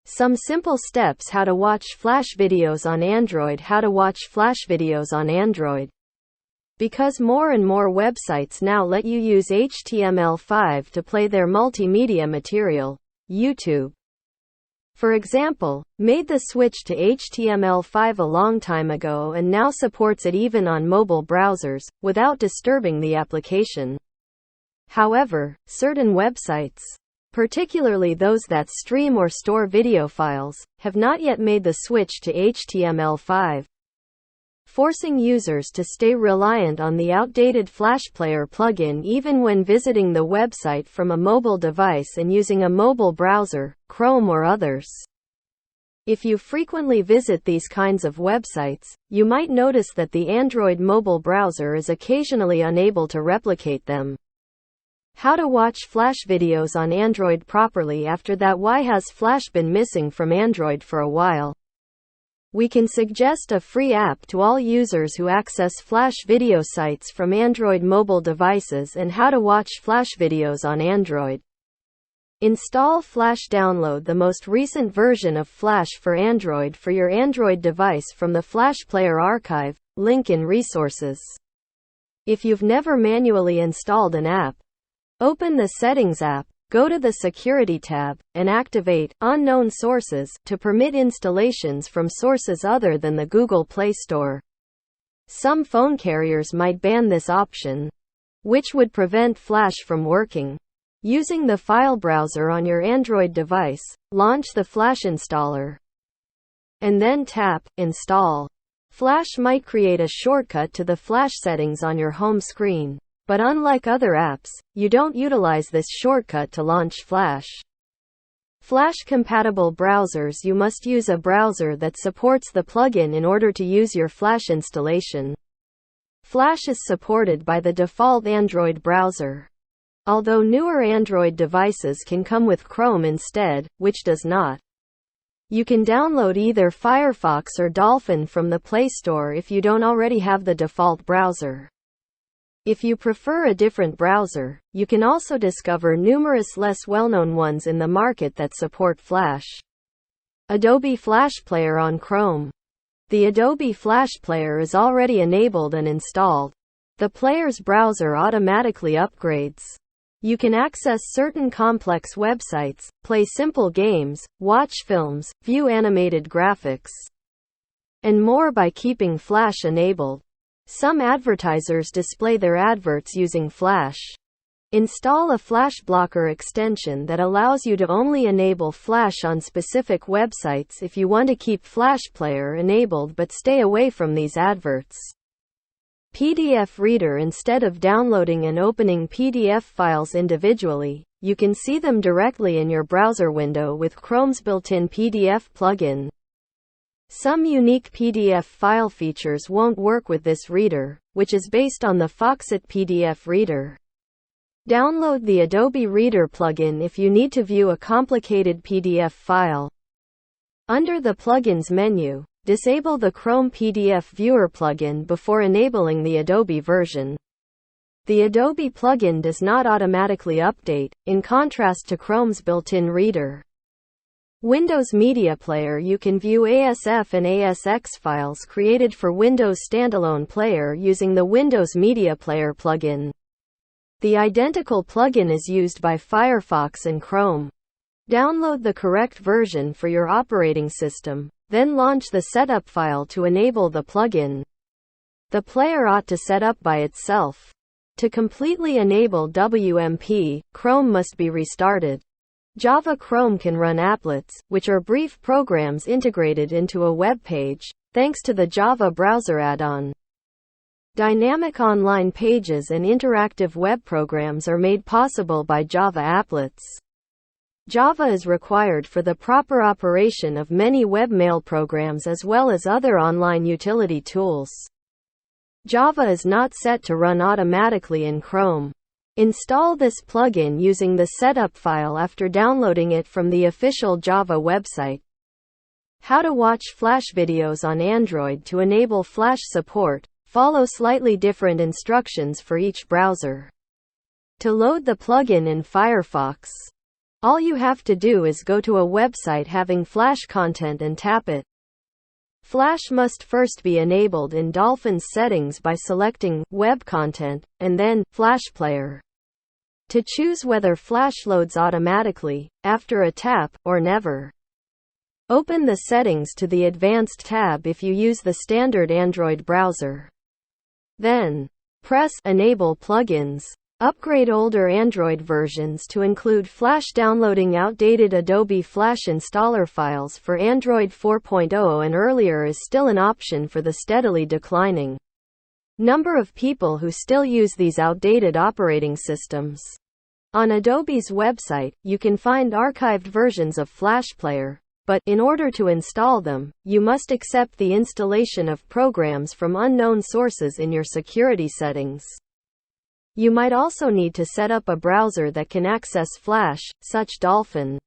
Some simple steps: how to watch Flash videos on Android. How to watch Flash videos on Android. Because more and more websites now let you use HTML5 to play their multimedia material, YouTube, for example, made the switch to HTML5 a long time ago and now supports it even on mobile browsers, without disturbing the application. However, certain websites, particularly those that stream or store video files, have not yet made the switch to HTML5, forcing users to stay reliant on the outdated Flash Player plugin even when visiting the website from a mobile device and using a mobile browser, Chrome or others. If you frequently visit these kinds of websites, you might notice that the Android mobile browser is occasionally unable to replicate them. How to watch Flash videos on Android properly. After that, why has Flash been missing from Android for a while? We can suggest a free app to all users who access Flash video sites from Android mobile devices and how to watch Flash videos on Android. Install Flash. Download the most recent version of Flash for Android for your Android device from the Flash Player archive, link in resources. If you've never manually installed an app, open the Settings app, go to the Security tab, and activate Unknown Sources to permit installations from sources other than the Google Play Store. Some phone carriers might ban this option, which would prevent Flash from working. Using the file browser on your Android device, launch the Flash installer, and then tap Install. Flash might create a shortcut to the Flash settings on your home screen. But unlike other apps, you don't utilize this shortcut to launch Flash. Flash-compatible browsers. You must use a browser that supports the plugin in order to use your Flash installation. Flash is supported by the default Android browser, although newer Android devices can come with Chrome instead, which does not. You can download either Firefox or Dolphin from the Play Store if you don't already have the default browser. If you prefer a different browser, you can also discover numerous less well-known ones in the market that support Flash. Adobe Flash Player on Chrome. The Adobe Flash Player is already enabled and installed. The player's browser automatically upgrades. You can access certain complex websites, play simple games, watch films, view animated graphics, and more by keeping Flash enabled. Some advertisers display their adverts using Flash. Install a Flash Blocker extension that allows you to only enable Flash on specific websites if you want to keep Flash Player enabled but stay away from these adverts. PDF Reader. Instead of downloading and opening PDF files individually, you can see them directly in your browser window with Chrome's built-in PDF plugin. Some unique PDF file features won't work with this reader, which is based on the Foxit PDF Reader. Download the Adobe Reader plugin if you need to view a complicated PDF file. Under the Plugins menu, disable the Chrome PDF Viewer plugin before enabling the Adobe version. The Adobe plugin does not automatically update, in contrast to Chrome's built-in reader. Windows Media Player. You can view ASF and ASX files created for Windows Standalone Player using the Windows Media Player plugin. The identical plugin is used by Firefox and Chrome. Download the correct version for your operating system, then launch the setup file to enable the plugin. The player ought to set up by itself. To completely enable WMP, Chrome must be restarted. Java Chrome can run applets, which are brief programs integrated into a web page, thanks to the Java Browser add-on. Dynamic online pages and interactive web programs are made possible by Java applets. Java is required for the proper operation of many webmail programs as well as other online utility tools. Java is not set to run automatically in Chrome. Install this plugin using the setup file after downloading it from the official Java website. How to watch Flash videos on Android. To enable Flash support, follow slightly different instructions for each browser. To load the plugin in Firefox, All you have to do is go to a website having Flash content and tap it. Flash must first be enabled in Dolphin's settings by selecting Web Content, and then Flash Player. To choose whether Flash loads automatically, after a tap, or never. Open the Settings to the Advanced tab if you use the standard Android browser. Then, press Enable Plugins. Upgrade older Android versions to include Flash. Downloading outdated Adobe Flash installer files for Android 4.0 and earlier is still an option for the steadily declining number of people who still use these outdated operating systems. On Adobe's website, you can find archived versions of Flash Player, but in order to install them, you must accept the installation of programs from unknown sources in your security settings. You might also need to set up a browser that can access Flash, such Dolphin.